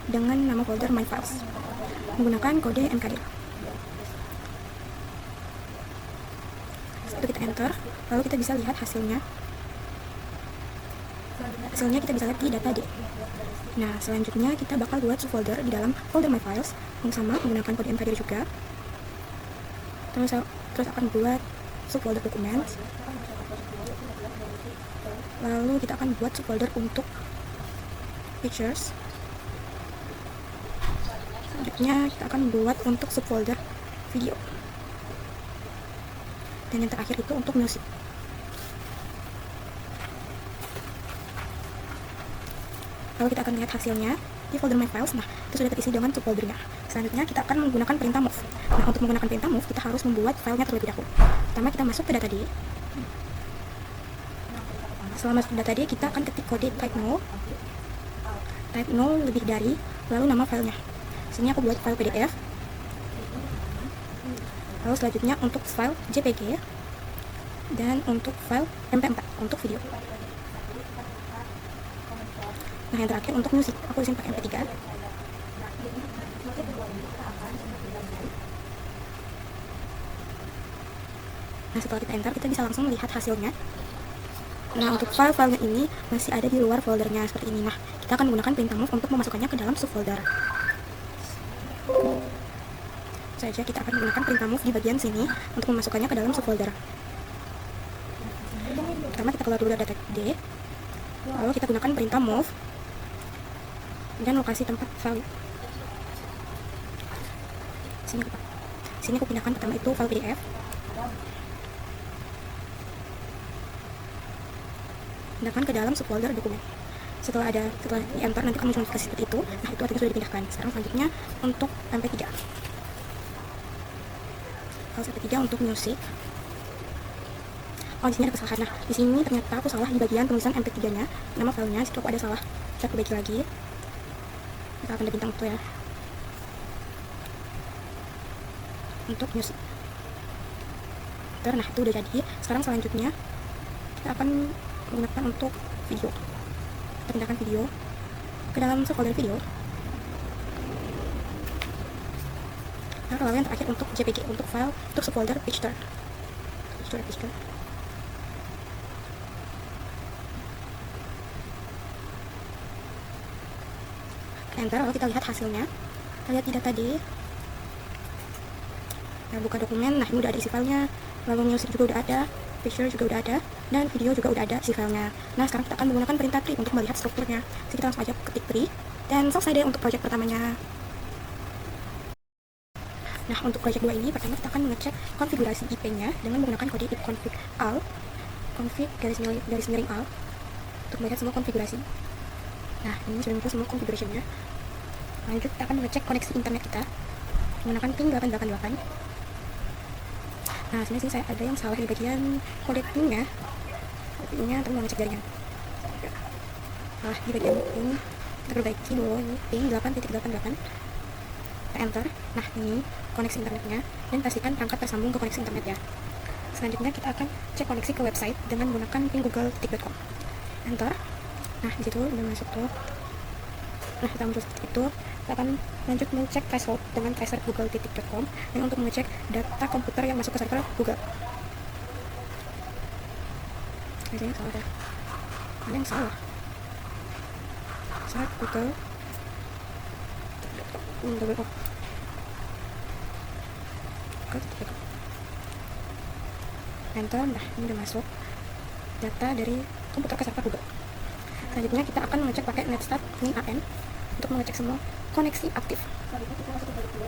dengan nama folder My Files menggunakan kode NKDIR. Setelah kita enter, lalu kita bisa lihat hasilnya. Hasilnya kita bisa lihat di data D. Nah, selanjutnya kita bakal buat subfolder di dalam folder My Files yang sama menggunakan kode NKDIR juga. Terus akan buat subfolder dokumen. Lalu kita akan buat subfolder untuk pictures. Selanjutnya kita akan buat untuk subfolder video. Dan yang terakhir itu untuk musik. Lalu kita akan lihat hasilnya di folder My Files. Nah, itu sudah terisi dengan subfoldernya. Selanjutnya kita akan menggunakan perintah move. Nah, untuk menggunakan perintah move, kita harus membuat filenya terlebih dahulu. Pertama kita masuk ke data D. Setelah masuk ke data D, kita akan ketik kode type 0. Type 0 lebih dari, lalu nama filenya. Sini aku buat file PDF. Lalu selanjutnya untuk file JPG dan untuk file MP4 untuk video. Nah, yang terakhir untuk musik, aku disini pakai MP3. Nah, setelah kita enter, kita bisa langsung melihat hasilnya. Nah, untuk file-filenya ini masih ada di luar foldernya seperti ini. Nah, kita akan menggunakan perintah move untuk memasukkannya ke dalam subfolder. Saja kita akan menggunakan perintah move di bagian sini untuk memasukkannya ke dalam subfolder. Pertama kita keluar dulu dari data D, lalu kita gunakan perintah move dan lokasi tempat file. Sini aku pindahkan pertama itu file PDF. Pindahkan ke dalam subfolder dokumen. Setelah di enter nanti akan muncul notifikasi seperti itu. Nah, itu artinya sudah dipindahkan. Sekarang selanjutnya untuk MP3. File MP3 untuk musik. Oh, di sini ada kesalahan. Nah, di sini ternyata aku salah di bagian penulisan MP3-nya. Nama filenya, situ aku ada salah. Kita perbaiki lagi. Kita akan ada bintang itu ya. Untuk musik. Nah, itu udah jadi. Sekarang selanjutnya kita akan menggunakan untuk video. Kita pindahkan video ke dalam subfolder video. Nah, lalu yang terakhir untuk JPG, untuk file, untuk subfolder picture. Enter, lalu kita lihat hasilnya. Kita lihat di data D. Nah, buka dokumen. Nah, ini udah ada isi filenya. Lalu music juga udah ada, picture juga udah ada, dan video juga udah ada isi filenya. Nah, sekarang kita akan menggunakan perintah tree untuk melihat strukturnya. Jadi kita langsung aja ketik tree, dan selesai deh untuk project pertamanya. Nah, untuk project 2 ini, pertama kita akan mengecek konfigurasi IP-nya dengan menggunakan kode ipconfig al, config garis miring al, untuk melihat semua konfigurasi. Nah, ini sudah muncul semua configuration-nya. Lanjut, kita akan mengecek koneksi internet kita menggunakan ping 888. Nah, sini saya ada yang salah di bagian kode pingnya. Pingnya atau mau ngecek jaringan. Nah, di bagian ping kita perbaiki dulu ini ping 8.88. Kita enter. Nah, ini koneksi internetnya dan pastikan perangkat tersambung ke koneksi internet ya. Selanjutnya kita akan cek koneksi ke website dengan menggunakan ping google.com. Enter. Nah, di situ udah masuk tuh. Nah, kita muncul seperti itu. Kita akan lanjut mengecek threshold dengan tracer google.com dan untuk mengecek data komputer yang masuk ke server Google. Kayaknya salah ya. Ada yang salah. Search Google. Double off. Enter. Nah, ini udah masuk data dari komputer ke server Google. Selanjutnya kita akan mengecek pakai netstat min.an untuk mengecek semua koneksi aktif.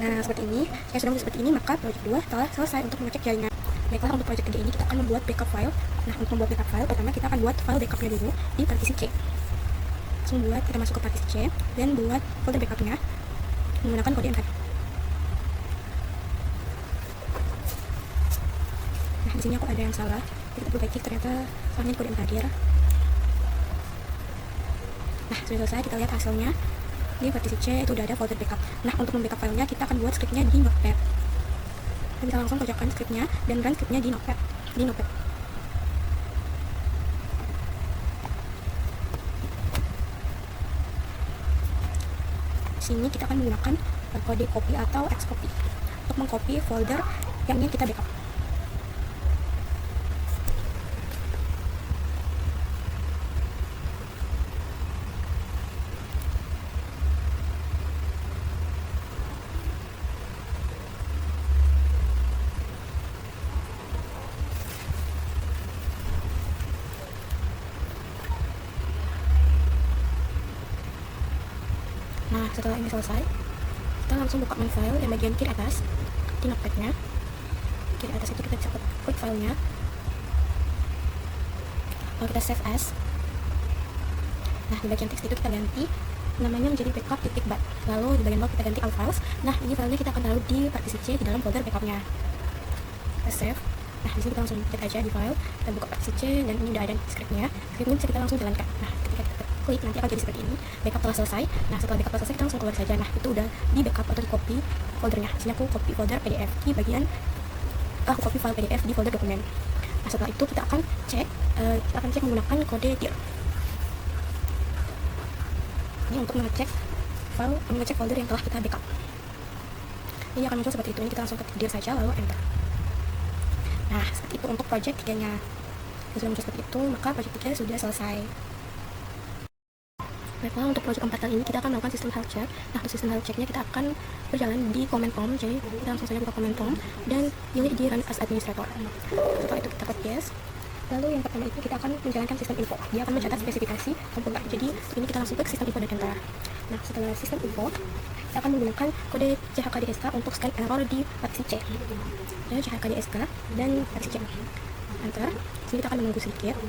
Nah, seperti ini. Jika sudah seperti ini, maka project 2 telah selesai untuk mengecek jaringan. Baiklah, untuk project 3 ini kita akan membuat backup file. Nah, untuk membuat backup file, pertama kita akan buat file backupnya dulu di partisi C. Langsung buat, kita masuk ke partisi C dan buat folder backupnya menggunakan kode NKDIR. Nah, di sini aku ada yang salah. Kita perbaiki, ternyata salahnya kode NKDIR. Nah, sudah selesai, kita lihat hasilnya. Di partisi C itu udah ada folder backup. Nah, untuk membackup filenya kita akan buat scriptnya di Notepad. Kita bisa langsung kerjakan scriptnya dan run scriptnya di Notepad. sini kita akan menggunakan kode copy atau Xcopy untuk mengcopy folder yang ingin kita backup. Nah, setelah ini selesai, kita langsung buka main file yang bagian kiri atas di notepadnya. Kiri atas itu kita bisa klik filenya, lalu kita save as. Nah, di bagian teks itu kita ganti namanya menjadi backup.bat. Lalu di bagian bawah kita ganti all files. Nah, ini filenya kita akan taruh di partisi C di dalam folder backupnya. Kita save. Nah, di sini kita langsung cek aja di file, kita buka partisi C dan ini udah ada scriptnya. Scriptnya bisa kita langsung jalankan. Nah, ketika kita klik nanti akan jadi seperti ini. Backup telah selesai. Nah, setelah backup selesai kita langsung keluar saja. Nah, itu udah di backup atau di copy foldernya. Di sini aku copy folder PDF di bagian aku copy file PDF di folder dokumen. Nah, setelah itu kita akan cek menggunakan kode dir. Ini untuk mengecek folder yang telah kita backup. Ini akan muncul seperti itu. Ini kita langsung ketik dir saja lalu enter. Nah, seperti itu untuk project 3-nya. Sudah muncul seperti itu, maka project 3 sudah selesai. Baiklah, untuk project 4 kali ini kita akan melakukan sistem health check. Nah, untuk sistem health checknya kita akan berjalan di command prompt. Jadi kita langsung saja buka command prompt dan pilih di run as administrator. Setelah itu kita klik yes. Lalu yang pertama itu kita akan menjalankan sistem info. Dia akan mencatat spesifikasi komputer. Jadi ini kita langsung klik sistem info dan enter. Nah, setelah sistem info kita akan menggunakan kode CHKDSK untuk scan error di partisi C. Ya, CHKDSK dan partisi C. Enter. Sini kita akan menunggu sedikit.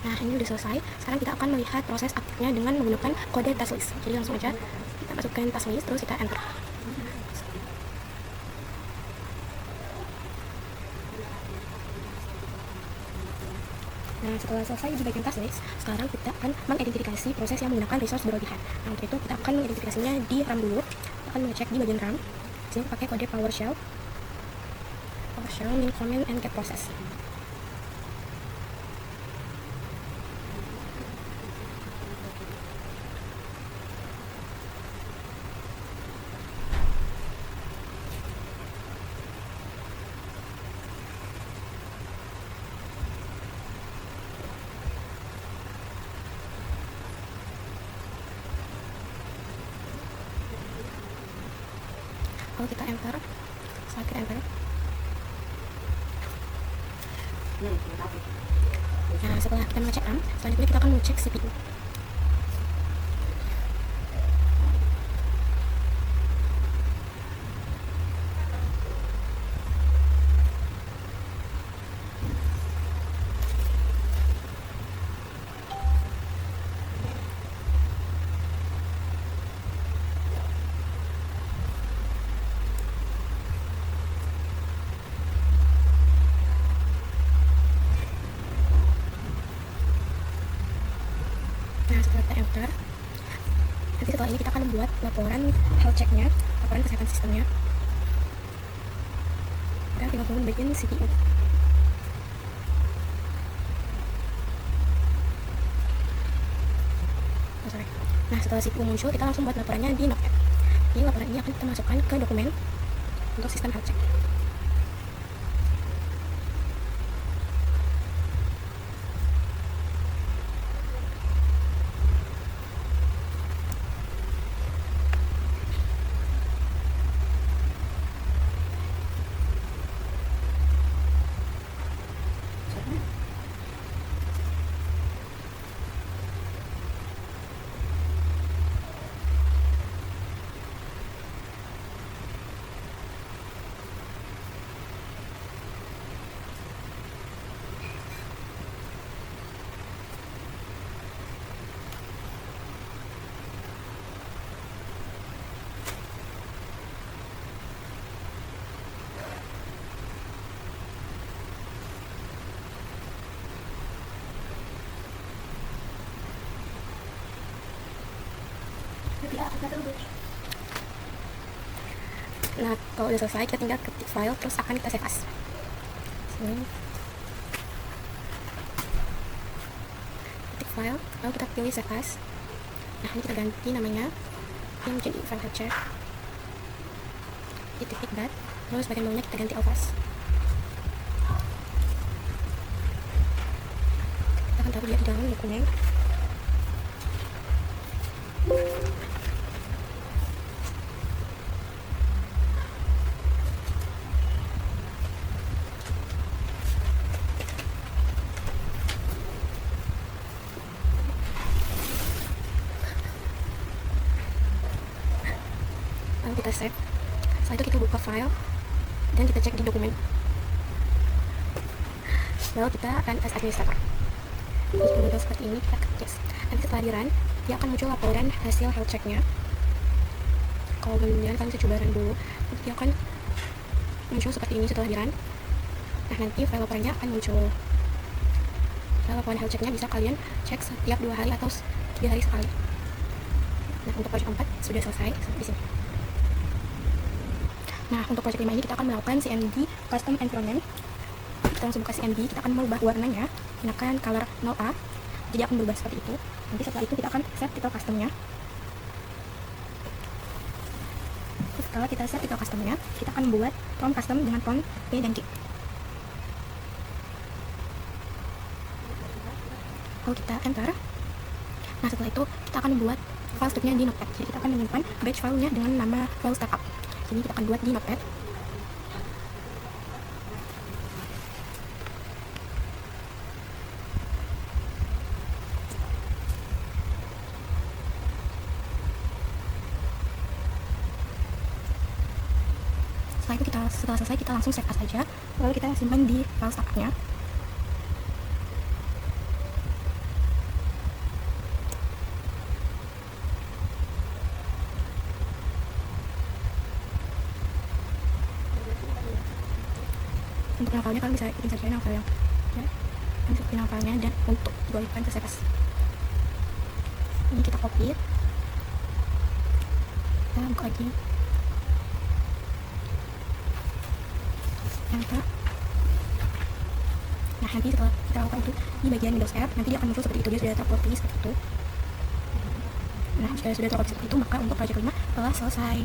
Nah, ini udah selesai. Sekarang kita akan melihat proses aktifnya dengan menggunakan kode task list. Jadi langsung aja kita masukkan task list, terus kita enter. Nah, setelah selesai di bagian task list, sekarang kita akan mengidentifikasi proses yang menggunakan resource berlebihan. Nah, untuk itu kita akan mengidentifikasinya di RAM dulu. Kita akan mengecek di bagian RAM. Di sini pakai kode PowerShell min comment and get process. Lalu kita enter. Setelah kita enter, nah, setelah kita mengecek RAM, selanjutnya kita akan mengecek CPU. Nah, setelah kita enter, nanti setelah ini kita akan membuat laporan health check-nya, laporan kesehatan sistemnya. Kita tinggal tunggu bagian CPU. Nah, setelah CPU muncul, kita langsung buat laporannya di Notepad. Ini laporan ini akan kita masukkan ke dokumen untuk sistem health check. Nah, kalau udah selesai, kita tinggal ketik file, terus akan kita save as. Sini. Ketik file, lalu kita pilih save as. Nah, ini kita ganti namanya yang menjadi file head check. Titik dat, terus bagian bawahnya kita ganti alphas. Kita akan taruh dia di dalam dokumen. Lalu kita save. Setelah itu kita buka file dan kita cek di dokumen. Lalu kita akan as administrator. Jika muncul seperti ini, kita klik yes. Nanti setelah di-run, dia akan muncul laporan hasil health check-nya. Kalau belum di-run, kalian bisa coba run dulu. Nanti dia akan muncul seperti ini setelah di-run. Nah, nanti file laporannya akan muncul. File laporan health check-nya bisa kalian cek setiap 2 hari atau 3 hari sekali. Nah, untuk project 4 sudah selesai sampai di sini. Nah, untuk project 5 ini kita akan melakukan CMD Custom Environment. Kita langsung buka CMD, kita akan merubah warnanya, gunakan color 0A, jadi akan berubah seperti itu. Nanti setelah itu kita akan set title customnya. Setelah kita set title customnya, kita akan membuat font custom dengan font P dan Q. Lalu kita enter. Nah, setelah itu kita akan membuat file stripnya di Notepad. Jadi kita akan menyimpan batch filenya dengan nama file startup. Ini kita akan buat di Notepad. Setelah selesai kita langsung save as aja, lalu kita simpan di file startupnya. Untuk novelnya kalian bisa ikutin saja novel yang ya, kalian bisa ikutin novelnya, dan untuk dialihkan ke save as. Ini kita copy, kita buka lagi, enter. Nah, nanti setelah kita lakukan itu di bagian Windows App, nanti dia akan muncul seperti itu, dia sudah tercopy seperti itu. Nah, jika sudah tercopy seperti itu, maka untuk project 5 telah selesai.